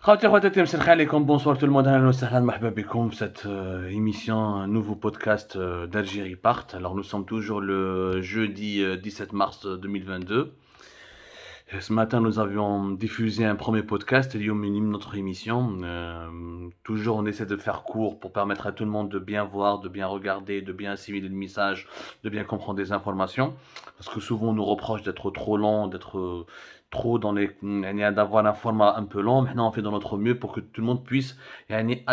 خواتي خواتاتي مساء عليكم bonsoir tout le monde اهلا وسهلا مرحبا بكم في cette émission un nouveau podcast d'Algérie Part. Alors nous sommes toujours le jeudi 17 mars 2022. Ce matin nous avions diffusé un premier podcast اليوم من notre émission. Toujours on essaie de faire court pour permettre à tout le monde de bien voir, de bien regarder, de bien assimiler le message, de bien comprendre des informations, parce que souvent on nous reproche d'être trop lent, d'être trop dans les d'avoir un format un peu long. Maintenant on fait de notre mieux pour que tout le monde puisse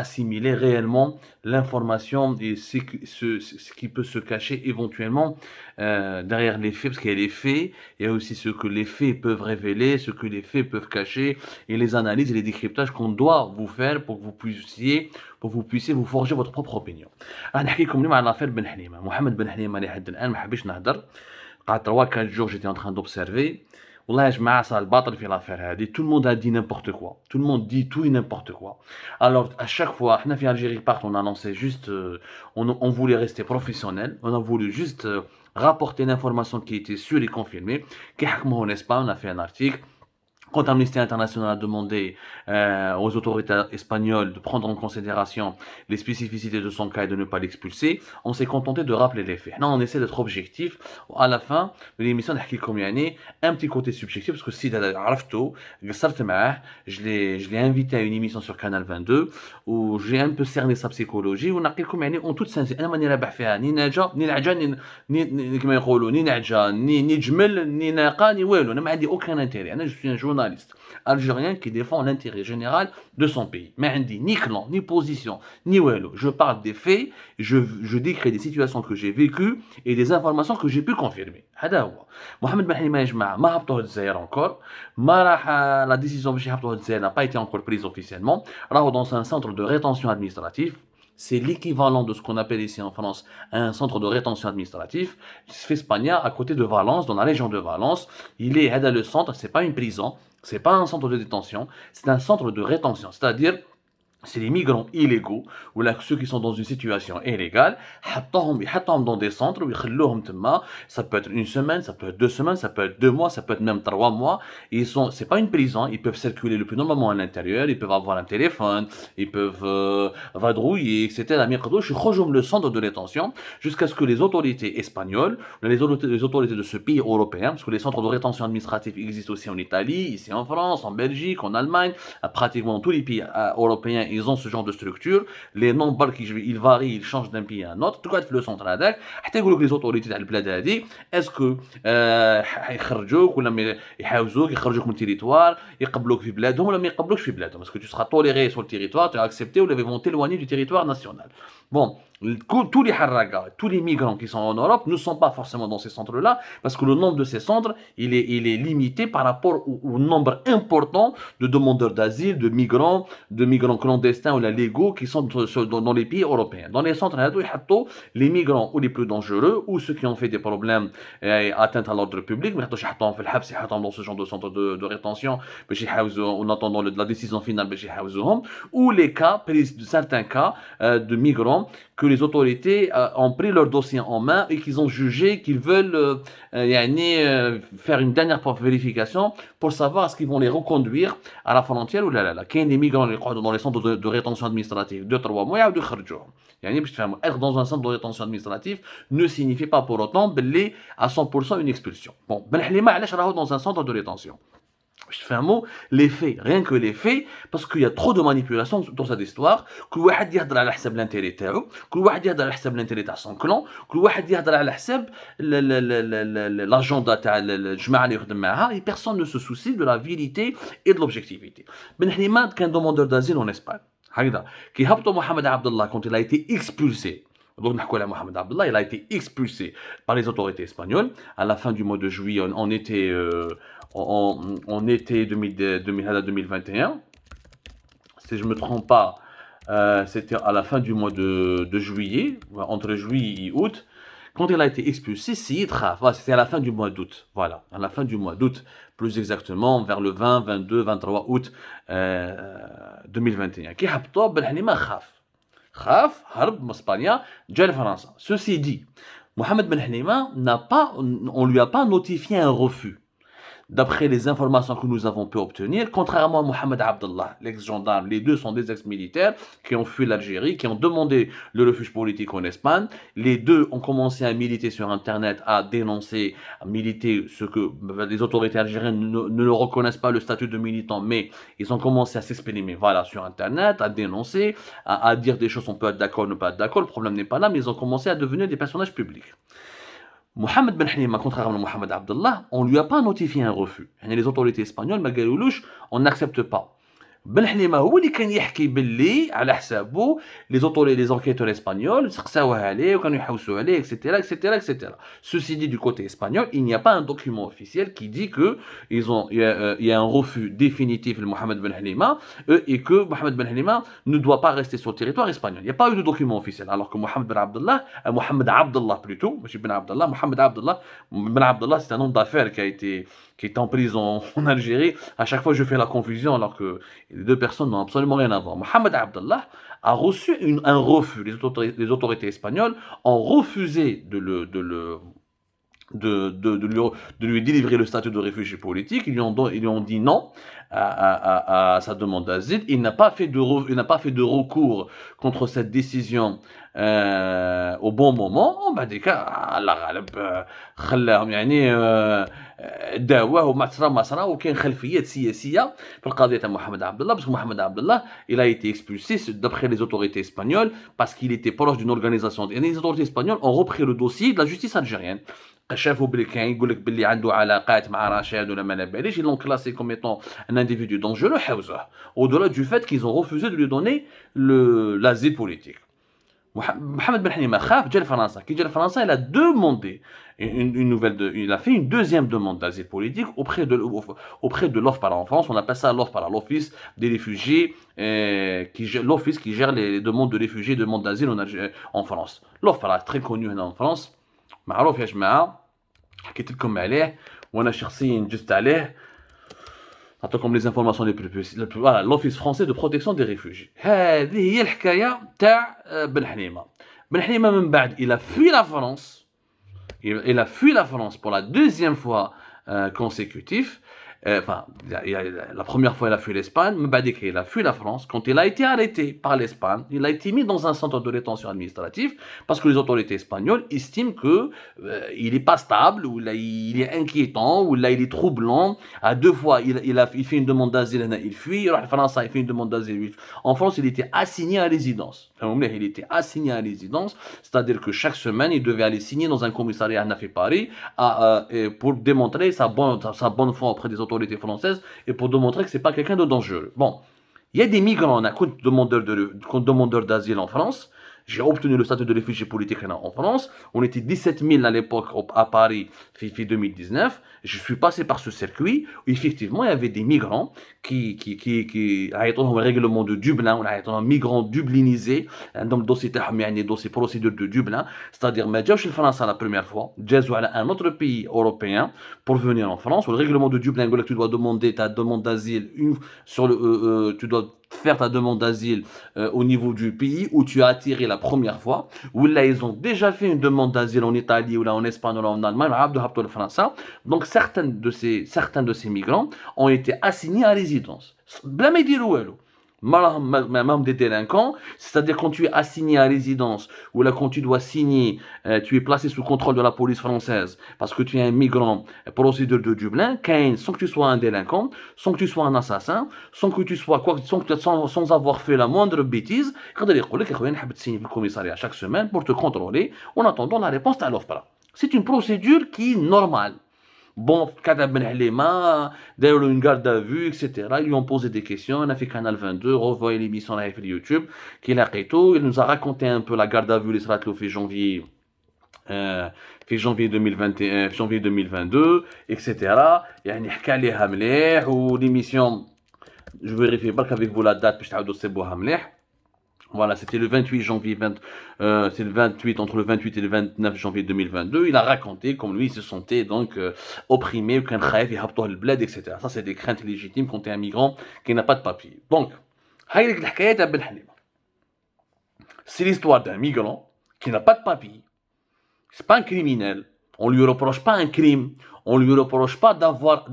assimiler réellement l'information et ce qui peut se cacher éventuellement derrière les faits, parce qu'il y a les faits, il y a aussi ce que les faits peuvent révéler, ce que les faits peuvent cacher, et les analyses et les décryptages qu'on doit vous faire pour que vous puissiez vous forger votre propre opinion. راح نحكيكم اليوم على l'affaire Ben Hnima. محمد بن حنيمة لحد الآن ما حبيتش نهضر. قعدت 3-4 jours j'étais en train d'observer. والله يا جماعة صار الباطل في l'affaire هذه. Tout le monde a dit n'importe quoi. Tout le monde dit tout et n'importe quoi. Alors à chaque fois, احنا في Algérie Part, on annonçait juste, on voulait rester professionnel, on a voulu juste rapporter l'information qui était sûre et confirmée. كي حكموه n'est-ce pas, on a fait un article. Quand Amnesty International a demandé aux autorités espagnoles de prendre en considération les spécificités de son cas et de ne pas l'expulser, on s'est contenté de rappeler les faits. Là, on essaie d'être objectif. À la fin de l'émission, un petit côté subjectif, parce que si je l'ai invité à une émission sur Canal 22 où j'ai un peu cerné sa psychologie. En toute sincérité, أنا ماني رابح فيها ni ناجا ni العجا ni كما يقولوا ni نعجا ni جمل ni ناقة ni والو. أنا ما عندي aucun intérêt. أنا je suis un journaliste algérien qui défend l'intérêt général de son pays. Mais ni clan, ni position, ni wello. Je parle des faits, je décris des situations que j'ai vécues et des informations que j'ai pu confirmer. هذا هو. محمد بن حليمة يا جماعة ما هبطوه الجزائر encore. ما راح la décision باش يهبطوه الجزائر n'a pas été encore prise officiellement. راهو dans un centre de rétention administrative. C'est l'équivalent de ce qu'on appelle ici en France un centre de rétention administratif. C'est Spagna, à côté de Valence, dans la région de Valence. Il est là le centre, c'est pas une prison, c'est pas un centre de détention, c'est un centre de rétention. C'est-à-dire, c'est les migrants illégaux ou là ceux qui sont dans une situation illégale, يحطوهم dans des centres ويخلوهم تما. Ça peut être une semaine, ça peut être 2 semaines, ça peut être 2 mois, ça peut être même 3 mois. C'est pas une prison, ils peuvent circuler le plus normalement à l'intérieur, ils peuvent avoir un téléphone, ils peuvent vadrouiller, etc. Mais يقدروا يخرجوا le centre de détention jusqu'à ce que les autorités espagnoles, les autorités de ce pays européen, parce que les centres de rétention administrative existent aussi en Italie, ici en France, en Belgique, en Allemagne, pratiquement tous les pays européens. Ils ont ce genre de structure. Les nombres ils varient, ils changent d'un pays à un autre. En tout cas, le centre هذاك حتى يقولوا لك les autorités تاع البلاد هذه est-ce que يخرجوك ولا يحاوزوك يخرجوك من التريتوار يقبلوك في بلادهم ولا ما يقبلوكش في بلادهم. Est-ce que tu seras toléré sur le territoire, tu es accepté ou ils vont t'éloigner du territoire national. Bon, tous les haragas, tous les migrants qui sont en Europe ne sont pas forcément dans ces centres-là parce que le nombre de ces centres, il est limité par rapport au nombre important de demandeurs d'asile, de migrants clandestins ou légaux qui sont dans les pays européens. Dans les centres, les migrants ou les plus dangereux ou ceux qui ont fait des problèmes atteintes à l'ordre public, dans ce genre de centre de rétention, en attendant la décision finale, ou les cas, certains cas de migrants que les autorités ont pris leur dossier en main et qu'ils ont jugé qu'ils veulent faire une dernière vérification pour savoir est-ce qu'ils vont les reconduire à la frontière ou là. Qu'il y a des migrants dans les centres de rétention administrative 2-3 mois ou de kharjouh. Être dans un centre de rétention administrative ne signifie pas pour autant à 100% une expulsion. Bon, Ben Hlima علاش راهو dans un centre de rétention. Je fais un mot, les faits, rien que les faits, parce qu'il y a trop de manipulations dans cette histoire. كل واحد يهضر على حساب الانتيري تاعو، كل واحد يهضر على حساب الانتيري تاع son clan، كل واحد يهضر على حساب l'agenda تاع الجماعة اللي يخدم معاها. Et personne ne se soucie de la vérité et de l'objectivité. Ben Hlima كان demandeur d'asile en Espagne. هكذا كي هبطوا محمد عبد الله quand il a été expulsé. Donc, Mohamed Abdallah, il a été expulsé par les autorités espagnoles à la fin du mois de juillet, en été 2021. Si je ne me trompe pas, c'était à la fin du mois de juillet, entre juillet et août. Quand il a été expulsé, c'était à la fin du mois d'août. Voilà, à la fin du mois d'août, plus exactement, vers le 20, 22, 23 août 2021. Qui a Ben Hlima خاف هرب من اسبانيا جا لفرنسا. Ceci dit, Mohamed Ben Hlima on lui a pas notifié un refus. d'après les informations que nous avons pu obtenir, contrairement à Mohamed Abdallah, l'ex-gendarme, les deux sont des ex-militaires qui ont fui l'Algérie, qui ont demandé le refuge politique en Espagne. Les deux ont commencé à militer sur Internet, à dénoncer, à militer ce que les autorités algériennes ne le reconnaissent pas le statut de militant, mais ils ont commencé à s'exprimer, voilà, sur Internet, à dénoncer, à dire des choses, on peut être d'accord, ne pas être d'accord, le problème n'est pas là, mais ils ont commencé à devenir des personnages publics. Mohamed Ben Halima, contrairement à Mohamed Abdallah, on ne lui a pas notifié un refus. Les autorités espagnoles, ما قالولوش, on n'accepte pas. Ben Halima هو اللي كان يحكي باللي على حسابه les enquêteurs espagnols سقساوه عليه وكانوا يحوسوا عليه etc etc etc. Ceci dit, du côté espagnol, il n'y a pas un document officiel qui dit que il y a un refus définitif de Mohamed Ben Halima et que Mohamed Ben Halima ne doit pas rester sur le territoire espagnol. Il n'y a pas eu de document officiel. Alors que Mohamed Abdallah plutôt, Ben Abdallah, Ben Abdallah, c'est un nom d'affaires qui est en prison en Algérie. À chaque fois, je fais la confusion alors que les deux personnes n'ont absolument rien à voir. Mohamed Abdallah a reçu un refus. Les autorités espagnoles ont refusé de lui délivrer le statut de réfugié politique. Ils lui ont dit non à sa demande d'asile. Il n'a pas fait de recours contre cette décision au bon moment. On va dire الله غالب خلاهم يعني داواه وما صرا وكاين خلفيات سياسيه في القضيه تاع محمد عبد الله. Parce que Mohamed Abdallah, il a été expulsé d'après les autorités espagnoles parce qu'il était proche d'une organisation. Et les autorités espagnoles ont repris le dossier de la justice algérienne. شافوا بلي كاين يقول لك بلي عنده علاقات مع رشاد ولا ما باليش, ils l'ont classé comme étant un individu dangereux, حوزه au-delà du fait qu'ils ont refusé de lui donner l'asile politique. Mohamed Ben Halima خاف جا لفرنسا. كي جا لفرنسا, il a demandé il a fait une deuxième demande d'asile politique auprès de l'OFPRA en France. On appelle ça l'OFPRA, l'Office des réfugiés, l'office qui gère les demandes de réfugiés, demandes d'asile en France. L'OFPRA, très connu en France, معروف يا جماعة, حكيت لكم عليه وانا شخصيا جزت عليه. نعطيكم les informations les plus voilà, l'Office français de protection des réfugiés. هذه هي الحكاية تاع بن حليمة. بن حليمة من بعد il a fui la France. Il a fui la France pour la deuxième fois consécutive. Enfin, la première fois, il a fui l'Espagne, Mbadeke, il a fui la France. Quand il a été arrêté par l'Espagne, il a été mis dans un centre de détention administrative parce que les autorités espagnoles estiment qu'il n'est pas stable, ou là, il est inquiétant, ou là, il est troublant. À deux fois, il fait une demande d'asile, il fuit. En France, il fait une demande d'asile. En France, il était assigné à résidence. Il était assigné à résidence, c'est-à-dire que chaque semaine, il devait aller signer dans un commissariat à Paris pour démontrer sa bonne foi auprès des autorités françaises et pour démontrer que c'est pas quelqu'un de dangereux. Bon, il y a des migrants, on a compte demandeurs d'asile en France. J'ai obtenu le statut de réfugié politique en France. On était 17 000 à l'époque à Paris, fin 2019. Je suis passé par ce circuit où effectivement il y avait des migrants qui ont un règlement de Dublin, on a un migrant dublinisé, dans le dossier procédure de Dublin, c'est-à-dire ما جاوش لفرنسا la première fois, جازوا على un autre pays européen pour venir en France. Le règlement de Dublin, tu dois demander ta demande d'asile tu dois faire ta demande d'asile au niveau du pays où tu as atterri la première fois, ou là ils ont déjà fait une demande d'asile en Italie ou là en Espagne ou là en Allemagne, donc certains de ces migrants ont été assignés à résidence. Même des délinquants, c'est-à-dire quand tu es assigné à résidence ou là quand tu dois signer, tu es placé sous contrôle de la police française parce que tu es un migrant, procédure de Dublin, sans que tu sois un délinquant, sans que tu sois un assassin, sans que tu sois sans avoir fait la moindre bêtise, le commissariat chaque semaine pour te contrôler en attendant la réponse à l'OFPRA. C'est une procédure qui est normale. Bon, كتب Ben Halima, d'ailleurs une garde à vue, etc. Ils lui ont posé des questions. On a fait Canal 22, revoyez l'émission live sur YouTube, qu'il a قيتو. Il nous a raconté un peu la garde à vue, les صرات له في janvier. Janvier 2021, janvier 2022, etc. يعني حكى عليها مليح l'émission, je vérifie pas avec vous la date باش تعاودوا تصيبوها مليح. Voilà, c'était le 28 janvier, c'est le 28, entre le 28 et le 29 janvier 2022. Il a raconté comme lui, il se sentait donc opprimé, etc. Ça, c'est des craintes légitimes quand tu es un migrant qui n'a pas de papier. Donc, c'est l'histoire d'un migrant qui n'a pas de papier. C'est pas un criminel. On lui reproche pas un crime. On lui reproche pas d'avoir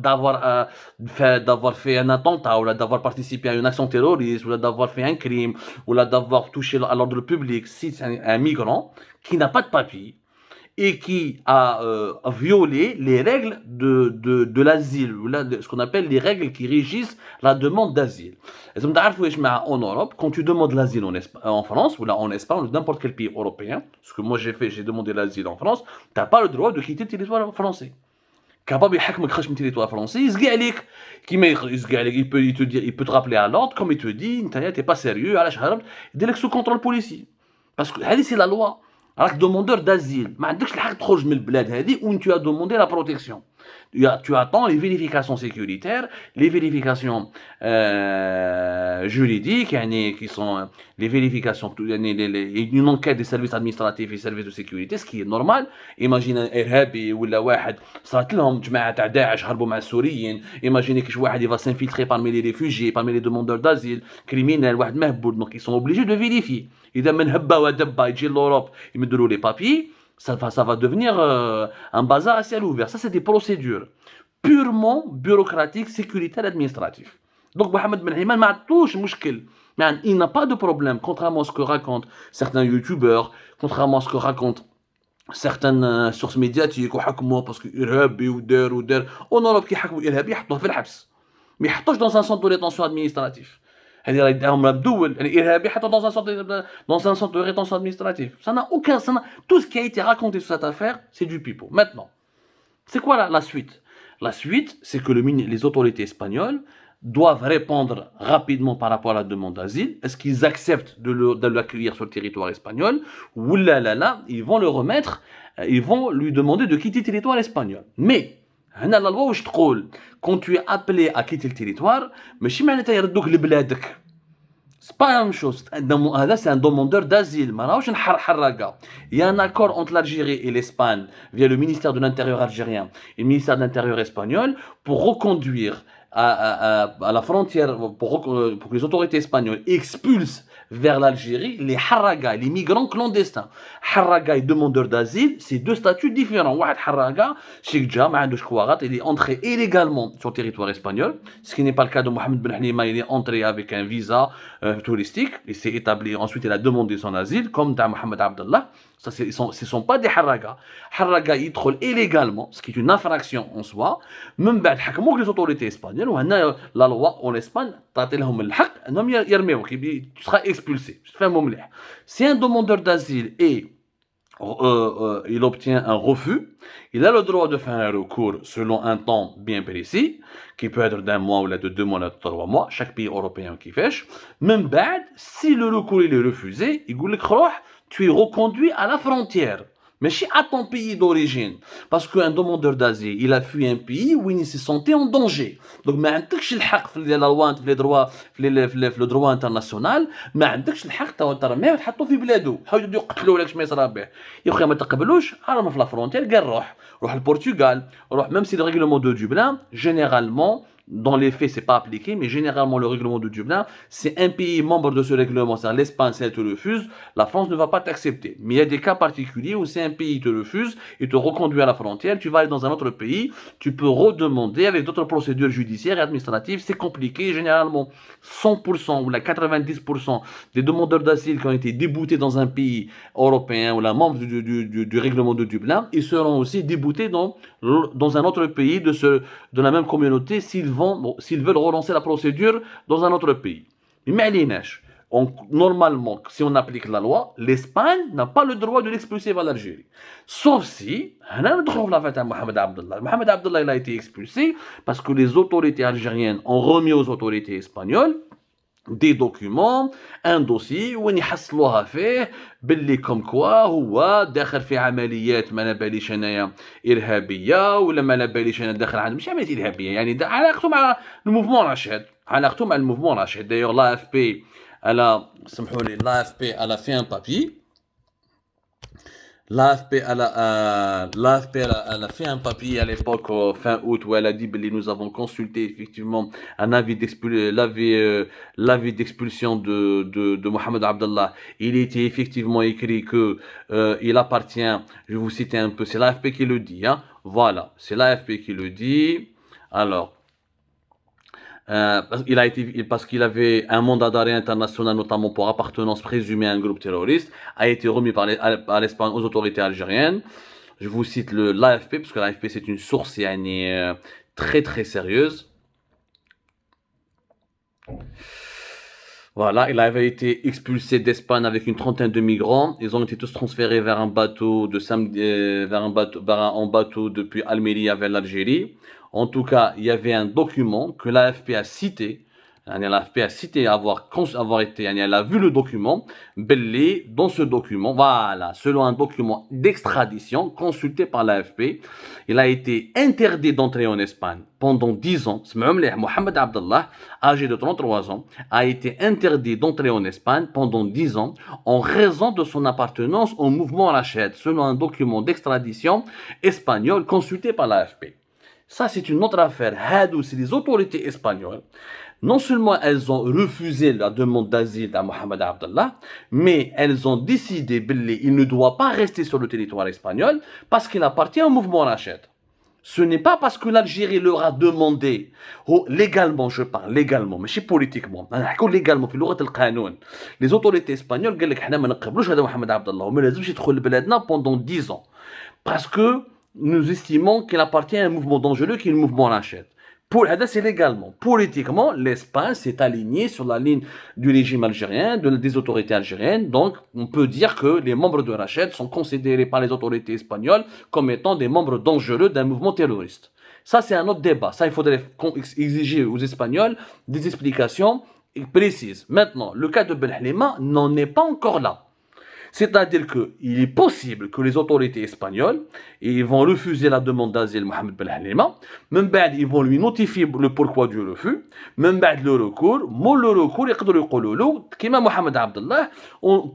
fait un attentat, ou d'avoir participé à une action terroriste, ou d'avoir fait un crime, ou d'avoir touché à l'ordre public. Si c'est un migrant qui n'a pas de papier et qui a violé les règles de l'asile, ou ce qu'on appelle les règles qui régissent la demande d'asile. En Europe, quand tu demandes l'asile en France, ou là en Espagne, ou n'importe quel pays européen, ce que moi j'ai demandé l'asile en France, tu n'as pas le droit de quitter le territoire français. Capable يحكمك خرج من territoire français, يسقي عليك كيما يسقي عليك, il peut te rappeler à l'ordre, comme il te dit انت t'es pas sérieux, علاش هربت, يدير لك sous contrôle policier. Parce que هذه c'est la loi. راك demandeur d'asile, ما عندكش الحق تخرج من البلاد هذه où tu as demandé la protection. Tu attends les vérifications sécuritaires, les vérifications juridiques, qui sont les vérifications, une enquête des services administratifs et services de sécurité, ce qui est normal. Imagine un إرهابي ولا واحد صارت لهم جماعة تاع داعش هربوا مع السوريين. Imaginez que واحد va s'infiltrer parmi les réfugiés, parmi les demandeurs d'asile, criminels, واحد مهبول, donc ils sont obligés de vérifier. إذا من هبة ودبة يجي l'Europe يمدوا له les papiers. Ça va devenir un bazar à ciel ouvert. Ça, c'est des procédures purement bureaucratiques, sécuritaires, administratives. Donc, Mohamed Ben Ayman m'a touché mouchkil. Il n'a pas de problème, contrairement à ce que racontent certains youtubeurs, contrairement à ce que racontent certaines sources médiatiques, parce que irhabi ou der. En Europe, qui حكموا irhabi, يحطوه في الحبس. Mais ils يحطوش dans un centre de rétention administratif. يعني راه يديرهم الدول يعني ارهابي حتى dans un centre de rétention administratif. Ça n'a aucun tout ce qui a été raconté sur cette affaire, c'est du pipeau. Maintenant, c'est quoi la suite? La suite, c'est que les autorités espagnoles doivent répondre rapidement par rapport à la demande d'asile. Est-ce qu'ils acceptent de l'accueillir sur le territoire espagnol? Ou là, ils vont le remettre, ils vont lui demander de quitter le territoire espagnol. Mais هنا la loi واش تقول quand tu es appelé à quitter le territoire ماشي معناتها يردوك لبلادك. C'est pas la même chose. هذا c'est un demandeur d'asile. ما راهوش حراقة. Il y a un accord entre l'Algérie et l'Espagne via le ministère de l'Intérieur algérien et le ministère de l'Intérieur espagnol pour reconduire à la frontière, pour que les autorités espagnoles expulsent vers l'Algérie les harraga, les migrants clandestins. Harraga et demandeur d'asile, c'est deux statuts différents. Ouad harraga, Cheikh Dja, il est entré illégalement sur le territoire espagnol, ce qui n'est pas le cas de Mohamed Ben Halima, il est entré avec un visa touristique, il s'est établi, ensuite il a demandé son asile, comme dans Mohamed Abdallah. Ça, ce ne sont pas des harraga. Harraga, ils trollent illégalement, ce qui est une infraction en soi. Même les autorités espagnoles, la loi en Espagne, tu seras expulsé. Si un demandeur d'asile il obtient un refus, il a le droit de faire un recours selon un temps bien précis, qui peut être d'un mois ou de 2 mois ou de 3 mois, chaque pays européen qui fait. Même si le recours il est refusé, il dit tu es reconduit à la frontière, mais à ton pays d'origine. Parce qu'un demandeur d'asile, il a fui un pays où il se sentait en danger. Donc, ما عندكش الحق في le droit international, ما عندكش الحق ترميه وتحطه في بلاده. حاولوا يقتلوا لك ما يصرى به. يا اخويا ما تقبلوش، عرفنا في لا فرونتير قال روح البرتغال، روح même si le règlement de Dublin, généralement, dans les faits, c'est pas appliqué, mais généralement, le règlement de Dublin, c'est un pays membre de ce règlement. C'est-à-dire l'Espagne, si elle te refuse, la France ne va pas t'accepter. Mais il y a des cas particuliers où si un pays te refuse et te reconduit à la frontière, tu vas aller dans un autre pays, tu peux redemander avec d'autres procédures judiciaires et administratives. C'est compliqué. Généralement, 100% ou la 90% des demandeurs d'asile qui ont été déboutés dans un pays européen ou la membre du règlement de Dublin, ils seront aussi déboutés dans un autre pays de la même communauté s'ils veulent relancer la procédure dans un autre pays. Mais normalement, si on applique la loi, l'Espagne n'a pas le droit de l'expulser vers l'Algérie. Sauf si, Mohamed Abdallah il a été expulsé parce que les autorités algériennes ont remis aux autorités espagnoles des documents, un dossier وين يحصلوها فيه باللي كوم كوا هو داخل في عمليات ما باليش انايا ارهابيه ولا ما باليش انا داخل عند مش عمليات ارهابيه يعني علاقته مع الموفمون راشد d'ailleurs l'AFP elle a سمحوا لي l'AFP elle a fait un papier elle a fait un papier à l'époque, fin août, où elle a dit, nous avons consulté effectivement un l'avis d'expulsion de Mohamed Abdallah. Il était effectivement écrit que il appartient, je vais vous citer un peu, c'est l'AFP qui le dit, hein. Voilà, c'est l'AFP qui le dit. Alors, parce qu'il avait un mandat d'arrêt international, notamment pour appartenance présumée à un groupe terroriste, a été remis par l'Espagne aux autorités algériennes. Je vous cite l'AFP, parce que l'AFP c'est une source très très sérieuse. Voilà, il avait été expulsé d'Espagne avec une trentaine de migrants. Ils ont été tous transférés vers un bateau en bateau depuis Almeria vers l'Algérie. En tout cas, il y avait un document que l'AFP a cité. L'AFP a cité elle a vu le document. Dans ce document, voilà, selon un document d'extradition consulté par l'AFP, il a été interdit d'entrer en Espagne pendant 10 ans. Mohamed Abdallah, âgé de 33 ans, a été interdit d'entrer en Espagne pendant 10 ans en raison de son appartenance au mouvement Rached, selon un document d'extradition espagnol consulté par l'AFP. Ça, c'est une autre affaire. Hadou, c'est les autorités espagnoles. Non seulement elles ont refusé la demande d'asile à Mohamed Abdallah, mais elles ont décidé qu'il ne doit pas rester sur le territoire espagnol parce qu'il appartient au mouvement Rached. Ce n'est pas parce que l'Algérie leur a demandé, légalement je parle, légalement, mais politiquement, légalement, les autorités espagnoles قال لك حنا ما نقبلوش هذا محمد عبد الله وما لازمش يدخل لبلادنا pendant 10 ans. Parce que nous estimons qu'il appartient à un mouvement dangereux qui est le mouvement Rached. C'est légalement. Politiquement, l'Espagne s'est alignée sur la ligne du régime algérien, des autorités algériennes. Donc, on peut dire que les membres de Rached sont considérés par les autorités espagnoles comme étant des membres dangereux d'un mouvement terroriste. Ça, c'est un autre débat. Ça, il faudrait exiger aux Espagnols des explications précises. Maintenant, le cas de Benhlima n'en est pas encore là. C'est-à-dire qu'il est possible que les autorités espagnoles ils vont refuser la demande d'asile Mohamed Ben Halima, même ils vont lui notifier le pourquoi du refus, même le recours, ils peuvent dire comme Mohamed Abdallah,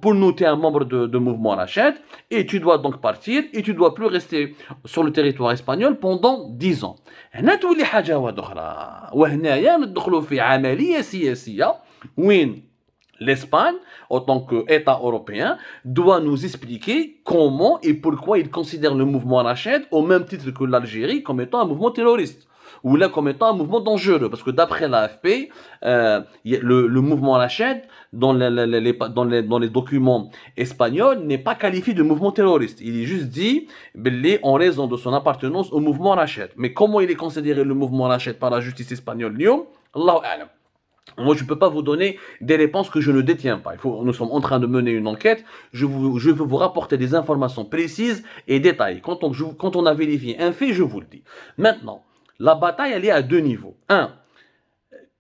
pour noter un membre de mouvement Rached, et tu dois donc partir, et tu ne dois plus rester sur le territoire espagnol pendant 10 ans. هنا تولي حاجة واحدة أخرى، وهنايا ندخلوا في عملية سياسية وين l'Espagne, en tant qu'État européen, doit nous expliquer comment et pourquoi il considère le mouvement Rached au même titre que l'Algérie comme étant un mouvement terroriste ou là comme étant un mouvement dangereux. Parce que d'après l'AFP, le mouvement Rached, dans les documents espagnols, n'est pas qualifié de mouvement terroriste. Il est juste dit en raison de son appartenance au mouvement Rached. Mais comment il est considéré le mouvement Rached par la justice espagnole, Allahu A'lam. Moi, je ne peux pas vous donner des réponses que je ne détiens pas. Nous sommes en train de mener une enquête. Je veux vous rapporter des informations précises et détaillées. Quand on a vérifié un fait, je vous le dis. Maintenant, la bataille, elle est à deux niveaux. Un,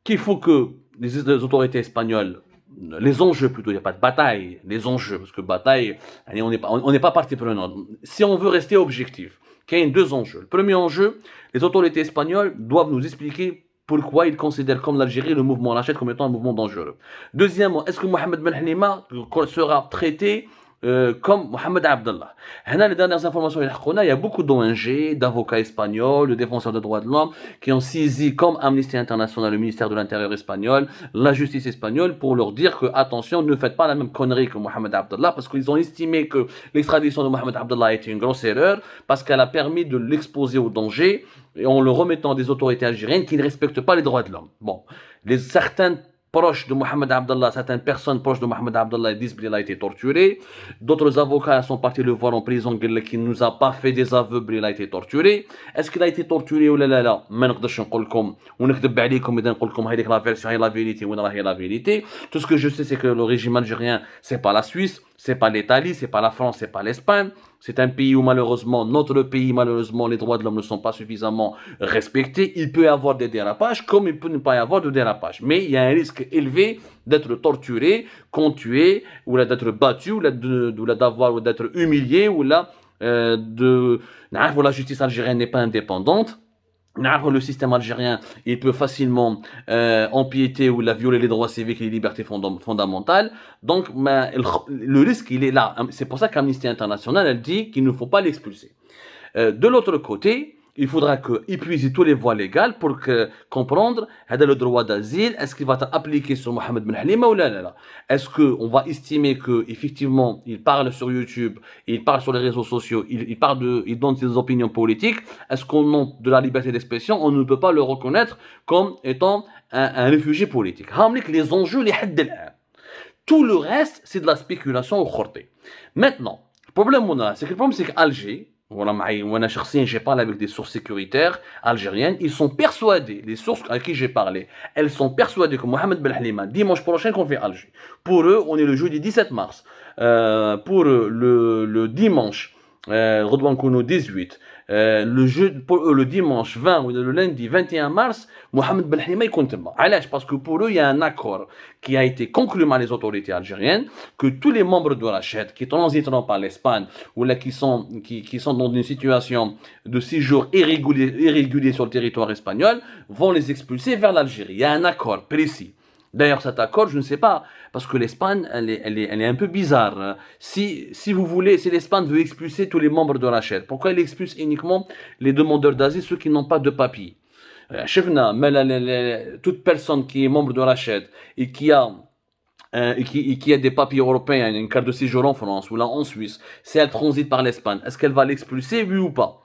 qu'il faut que les autorités espagnoles, les enjeux plutôt, il n'y a pas de bataille, les enjeux, parce que bataille, on n'est pas partie prenante. Si on veut rester objectif, il y a deux enjeux. Le premier enjeu, les autorités espagnoles doivent nous expliquer pourquoi ils considèrent comme l'Algérie le mouvement Rached comme étant un mouvement dangereux. Deuxièmement, est-ce que Mohamed Ben Halima sera traité comme Mohamed Abdallah? Les dernières informations, il y a beaucoup d'ONG, d'avocats espagnols, de défenseurs des droits de l'homme qui ont saisi comme Amnesty International, le ministère de l'Intérieur espagnol, la justice espagnole pour leur dire que attention, ne faites pas la même connerie que Mohamed Abdallah parce qu'ils ont estimé que l'extradition de Mohamed Abdallah a été une grosse erreur parce qu'elle a permis de l'exposer au danger et en le remettant des autorités algériennes qui ne respectent pas les droits de l'homme. Bon, certains proches de Mohamed Abdallah, certaines personnes proches de Mohamed Abdallah disent qu'il a été torturé. D'autres avocats sont partis le voir en prison, qui ne nous a pas fait des aveux, il a été torturé. Est-ce qu'il a été torturé ou là? ما نقدرش نقول لكم ونكذب عليكم إذا نقول لكم هذيك la version هي la vérité ou هي la vérité. Tout ce que je sais, c'est que le régime algérien, c'est pas la Suisse, c'est pas l'Italie, c'est pas la France, c'est pas l'Espagne. C'est un pays où malheureusement, notre pays, malheureusement, les droits de l'homme ne sont pas suffisamment respectés. Il peut y avoir des dérapages comme il peut ne pas y avoir de dérapages. Mais il y a un risque élevé d'être torturé, qu'on tué, ou d'être battu, ou d'être humilié, ou la justice algérienne n'est pas indépendante. Le système algérien, il peut facilement empiéter ou la violer les droits civiques et les libertés fondamentales. Donc, le risque, il est là. C'est pour ça qu'Amnesty International, elle dit qu'il ne faut pas l'expulser. De l'autre côté, il faudra épuiser toutes les voies légales pour comprendre le droit d'asile, est-ce qu'il va être appliqué sur Mohamed Ben Halima ou là. Est-ce qu'on va estimer qu'effectivement, il parle sur YouTube, il parle sur les réseaux sociaux, il donne ses opinions politiques, est-ce qu'au nom de la liberté d'expression, on ne peut pas le reconnaître comme étant un réfugié politique? Les enjeux, tout le reste, c'est de la spéculation au khorté. Maintenant, le problème, c'est qu'Alger, voilà, moi, j'ai parlé avec des sources sécuritaires algériennes, ils sont persuadés, les sources à qui j'ai parlé, elles sont persuadées que Mohamed Ben Halima, dimanche prochain, qu'on fait Alger. Pour eux, on est le jeudi 17 mars. Pour le dimanche, Redouane Kouno 18, le dimanche 20 ou le lundi 21 mars, Mohamed Ben Halima, il compte pas. Parce que pour eux, il y a un accord qui a été conclu par les autorités algériennes, que tous les membres de la Rached qui transiteront par l'Espagne ou là qui sont dans une situation de séjour irrégulier sur le territoire espagnol vont les expulser vers l'Algérie. Il y a un accord précis. D'ailleurs, cet accord, je ne sais pas, parce que l'Espagne, elle est un peu bizarre. Si vous voulez, si l'Espagne veut expulser tous les membres de la Rached, pourquoi elle expulse uniquement les demandeurs d'asile, ceux qui n'ont pas de papier? Toute personne qui est membre de la Rached et qui a des papiers européens, une carte de séjour en France ou là en Suisse, si elle transite par l'Espagne, est-ce qu'elle va l'expulser, oui ou pas?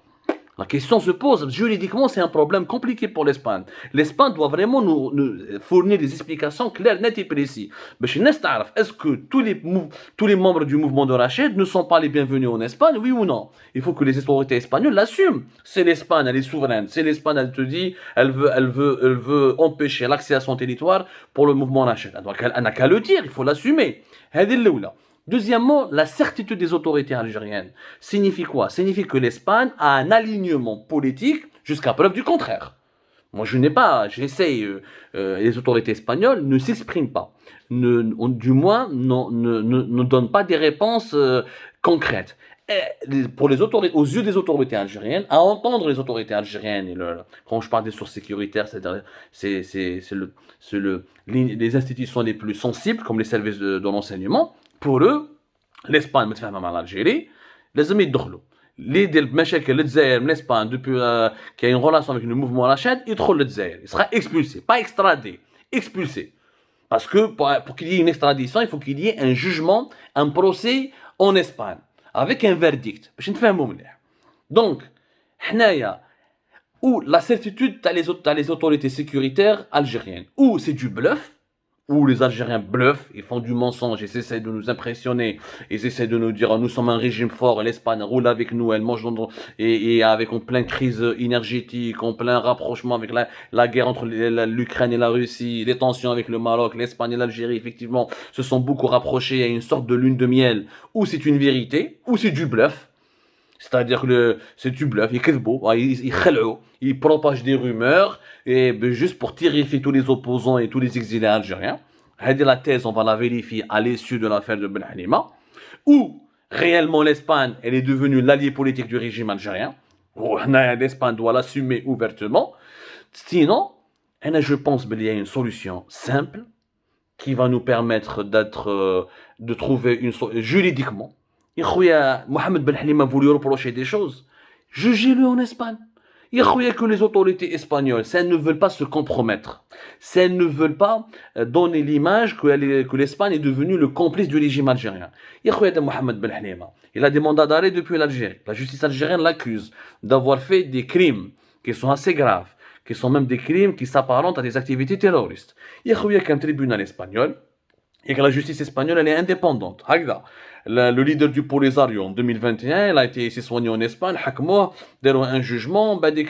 La question se pose, juridiquement c'est un problème compliqué pour l'Espagne. L'Espagne doit vraiment nous fournir des explications claires, nettes et précises. Mais est-ce que tous les membres du mouvement de Rached ne sont pas les bienvenus en Espagne, oui ou non? Il faut que les autorités espagnoles l'assument. C'est l'Espagne, elle est souveraine. C'est l'Espagne, elle te dit, elle veut empêcher l'accès à son territoire pour le mouvement Rached. Elle n'a qu'à le dire, il faut l'assumer. Deuxièmement, la certitude des autorités algériennes signifie quoi? Signifie que l'Espagne a un alignement politique jusqu'à preuve du contraire. Moi, les autorités espagnoles ne s'expriment pas, du moins ne donnent pas des réponses concrètes. Pour les autorités, aux yeux des autorités algériennes, à entendre les autorités algériennes, quand je parle des sources sécuritaires, c'est les institutions les plus sensibles, comme les services de l'enseignement. Pour eux, l'Espagne متفاهمة مع l'Algérie, لازم يدخلوا. اللي يدير المشاكل للجزائر من l'Espagne depuis qui a une relation avec le mouvement Rached, يدخل للجزائر. Il sera expulsé, pas extradé, expulsé. Parce que pour qu'il y ait une extradition, il faut qu'il y ait un jugement, un procès en Espagne, avec un verdict. باش نتفاهموا مليح. Donc, حنايا ou la certitude t'as les autorités sécuritaires algériennes, ou c'est du bluff, où les Algériens bluffent, ils font du mensonge, ils essaient de nous impressionner, ils essaient de nous dire nous sommes un régime fort, l'Espagne roule avec nous, elle mange et avec en pleine crise énergétique, en plein rapprochement avec la guerre entre l'Ukraine et la Russie, les tensions avec le Maroc, l'Espagne et l'Algérie, effectivement, se sont beaucoup rapprochés à une sorte de lune de miel, où c'est une vérité, ou c'est du bluff. C'est-à-dire que c'est du bluff, ils propagent des rumeurs et juste pour terrifier tous les opposants et tous les exilés algériens. La thèse, on va la vérifier à l'issue de l'affaire de Ben Halima. Ou réellement l'Espagne, elle est devenue l'allié politique du régime algérien. L'Espagne doit l'assumer ouvertement. Sinon, je pense qu'il y a une solution simple qui va nous permettre de trouver une solution juridiquement. Mohamed Ben Halima a voulu reprocher des choses. Jugez-le en Espagne. Que les autorités espagnoles, si elles ne veulent pas se compromettre, si elles ne veulent pas donner l'image que l'Espagne est devenue le complice du régime algérien. Mohamed Ben Halima, il a des mandats d'arrêt depuis l'Algérie. La justice algérienne l'accuse d'avoir fait des crimes qui sont assez graves, qui sont même des crimes qui s'apparentent à des activités terroristes. Il y a qu'un tribunal espagnol et que la justice espagnole, elle est indépendante. Le leader du Polisario en 2021, il a été soigné en Espagne, il a un jugement, il a dit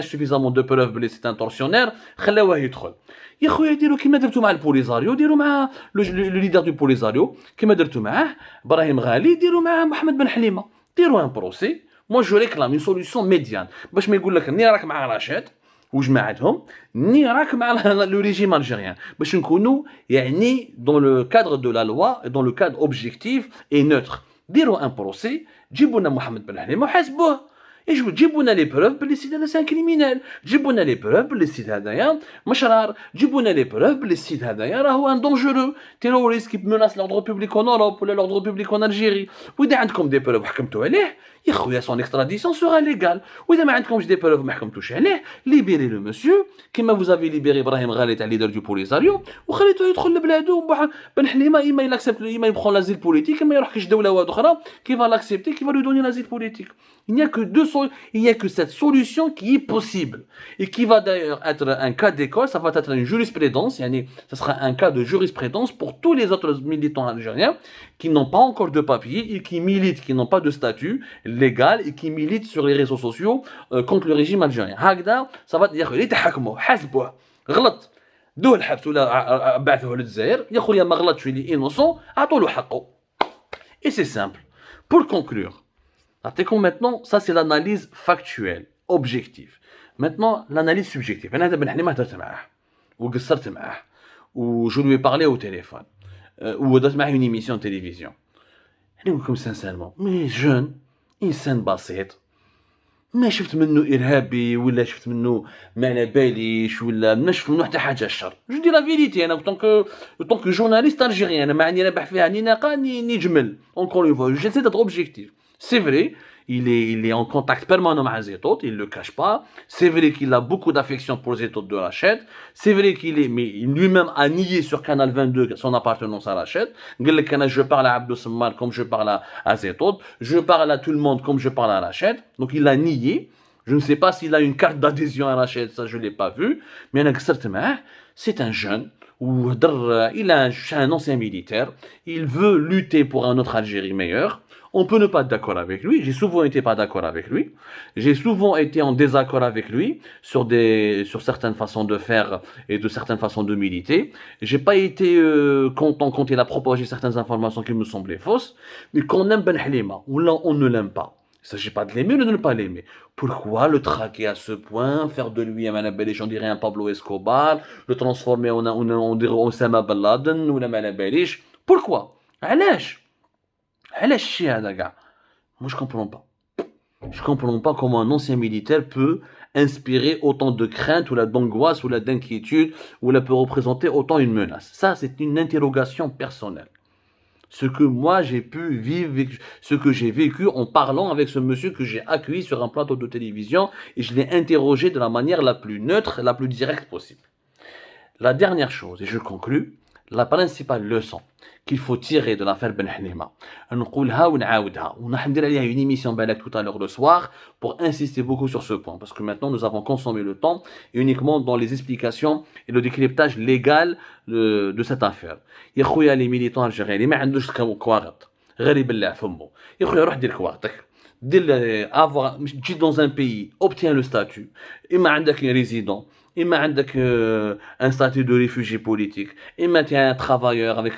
suffisamment de preuves que c'est un tortionnaire, il a يدخل. يا خويا ديروا كيما درتوا مع البوليزاريو ديروا مع لو ليدر دو بوليزاريو كيما درتوا معاه ابراهيم غالي ديروا مع محمد بن حليمه ديروا ان بروسي moi je réclame une solution médiane باش ما يقول لك ني راك مع رشاد وجماعتهم ني راك مع لو ريجيم الجيريان باش نكونوا يعني dans le cadre de la loi dans le cadre objectif et neutre ديروا ان بروسي جيبوا لنا محمد بن حليمه وحاسبوه Et je vous dis, vous les preuves, que c'est un criminel. جيبوا لنا les preuves, que السيد هذايا مشرار. جيبوا لنا les preuves, que السيد هذايا راهو un dangereux terroriste qui menace l'ordre public en Europe ou l'ordre public en Algérie. وإذا عندكم des preuves حكمتوا عليه, يا خويا son extradition sera légale. وإذا ما عندكمش des preuves ما حكمتوش عليه, libérez le monsieur, كما vous avez libéré إبراهيم غالي تاع leader du Polisario, وخليته يدخل لبلادو بن حليمة, إما il accepte, إما il prend l'asile politique, إما يروح كيش دولة واحدة أخرى qui va l'accepter, qui va lui donner l'asile politique. Il n'y a que cette solution qui est possible et qui va d'ailleurs être un cas d'école, ça va être une jurisprudence, ça sera un cas de jurisprudence pour tous les autres militants algériens qui n'ont pas encore de papier et qui militent, qui n'ont pas de statut légal et qui militent sur les réseaux sociaux contre le régime algérien. هكذا ça va dire اللي تحكموه حاسبوه غلط دوه الحبس ولا بعثوه للجزائر يا خويا ما غلطش اللي innocent اعطوا له حقه. Et c'est simple. Pour conclure, maintenant, ça c'est l'analyse factuelle, objective. Maintenant, l'analyse subjective. Je lui ai parlé au téléphone. Ou une émission de télévision. Comme sincèrement, mais jeune, إنسان بسيط. ما شفت منه إرهابي ولا شفت منه ما على باليش ولا ما شفت منه حتى حاجة الشر. جو دي لا فيريتي أنا طونك جورناليست ألجيريان أنا ما عندي رابح فيها ني ناقة ني جمل. Encore une fois, j'essaie d'être objectif. C'est vrai, il est en contact permanent avec Zetot, il ne le cache pas. C'est vrai qu'il a beaucoup d'affection pour Zetot de Rached. C'est vrai mais lui-même a nié sur Canal 22 son appartenance à Rached. Je parle à Abdou Semmar comme je parle à Zetot. Je parle à tout le monde comme je parle à Rached. Donc il a nié. Je ne sais pas s'il a une carte d'adhésion à Rached, ça je ne l'ai pas vu. Mais c'est un jeune. Il est un ancien militaire. Il veut lutter pour un autre Algérie meilleur. On peut ne pas être d'accord avec lui. J'ai souvent été pas d'accord avec lui. J'ai souvent été en désaccord avec lui sur certaines façons de faire et de certaines façons de militer. J'ai pas été content quand il a propagé certaines informations qui me semblaient fausses. Mais qu'on aime Ben Halima, ou là on ne l'aime pas. Il ne s'agit pas de l'aimer ou de ne pas l'aimer. Pourquoi le traquer à ce point, faire de lui un Malabelish, on dirait un Pablo Escobar, le transformer on dirait Osama Ben Laden ou un Malabelish. Pourquoi? علاش الشيء هذا كاع moi je comprends pas comment un ancien militaire peut inspirer autant de crainte ou d'angoisse ou d'inquiétude ou peut représenter autant une menace. Ça c'est une interrogation personnelle. Ce que moi j'ai pu vivre, ce que j'ai vécu en parlant avec ce monsieur que j'ai accueilli sur un plateau de télévision et je l'ai interrogé de la manière la plus neutre, la plus directe possible. La dernière chose, et je conclus, la principale leçon qu'il faut tirer de l'affaire Ben Halima, نقولها ونعاودها ونحضر عليها une émission tout à l'heure le soir pour insister beaucoup sur ce point parce que maintenant nous avons consommé le temps uniquement dans les explications et le décryptage légal de cette affaire. يا خويا les militants algériens اللي ما عندوش كواغط غير يبلع فمه يا خويا روح دير كواغطك تجي dans un pays obtient le statut إما عندك un résident إما عندك un statut de réfugié politique, إما tu es un travailleur avec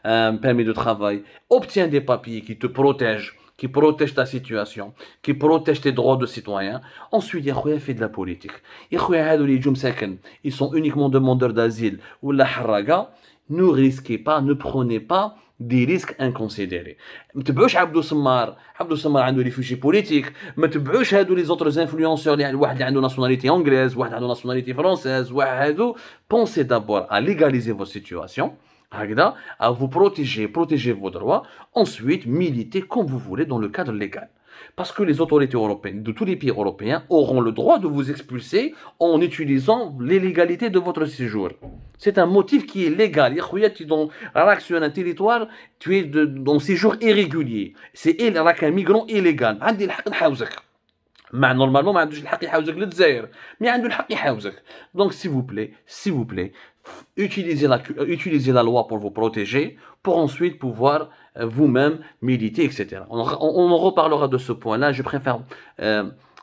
un permis de travail, obtiens des papiers qui te protègent, qui protègent ta situation, qui protègent tes droits de citoyen. Ensuite, يا خويا fais de la politique. يا خويا هادو اللي يجوا مساكن, ils sont uniquement demandeurs d'asile ولا حراقة, ne risquez pas, ne prenez pas des risques inconsidérés. ما تبعوش عبدو سمار عنده ريفوجي بوليتيك, ما تبعوش هادو لي زوتر انفلونسور اللي واحد اللي عنده ناسيوناليتي انجليز, واحد عنده ناسيوناليتي فرونسيز, واحد هادو. Pensez d'abord à légaliser votre situation, هكذا, à vous protéger vos droits, ensuite militez comme vous voulez dans le cadre légal. Parce que les autorités européennes de tous les pays européens auront le droit de vous expulser en utilisant l'illégalité de votre séjour. C'est un motif qui est légal. Tu es dans un territoire, tu es dans séjour irrégulier. C'est un migrant illégal. Normalement, ما عندوش الحق يحاوزك للجزائر, mais عنده الحق يحاوزك. Donc s'il vous plaît, utilisez la loi pour vous protéger, pour ensuite pouvoir vous-même militer, etc. On en reparlera de ce point-là. Je préfère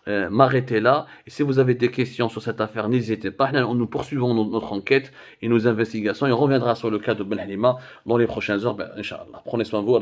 m'arrêter là. Et si vous avez des questions sur cette affaire, n'hésitez pas. Nous poursuivons notre enquête et nos investigations. Et on reviendra sur le cas de Ben Halima dans les prochaines heures. Inch'Allah. Prenez soin de vous.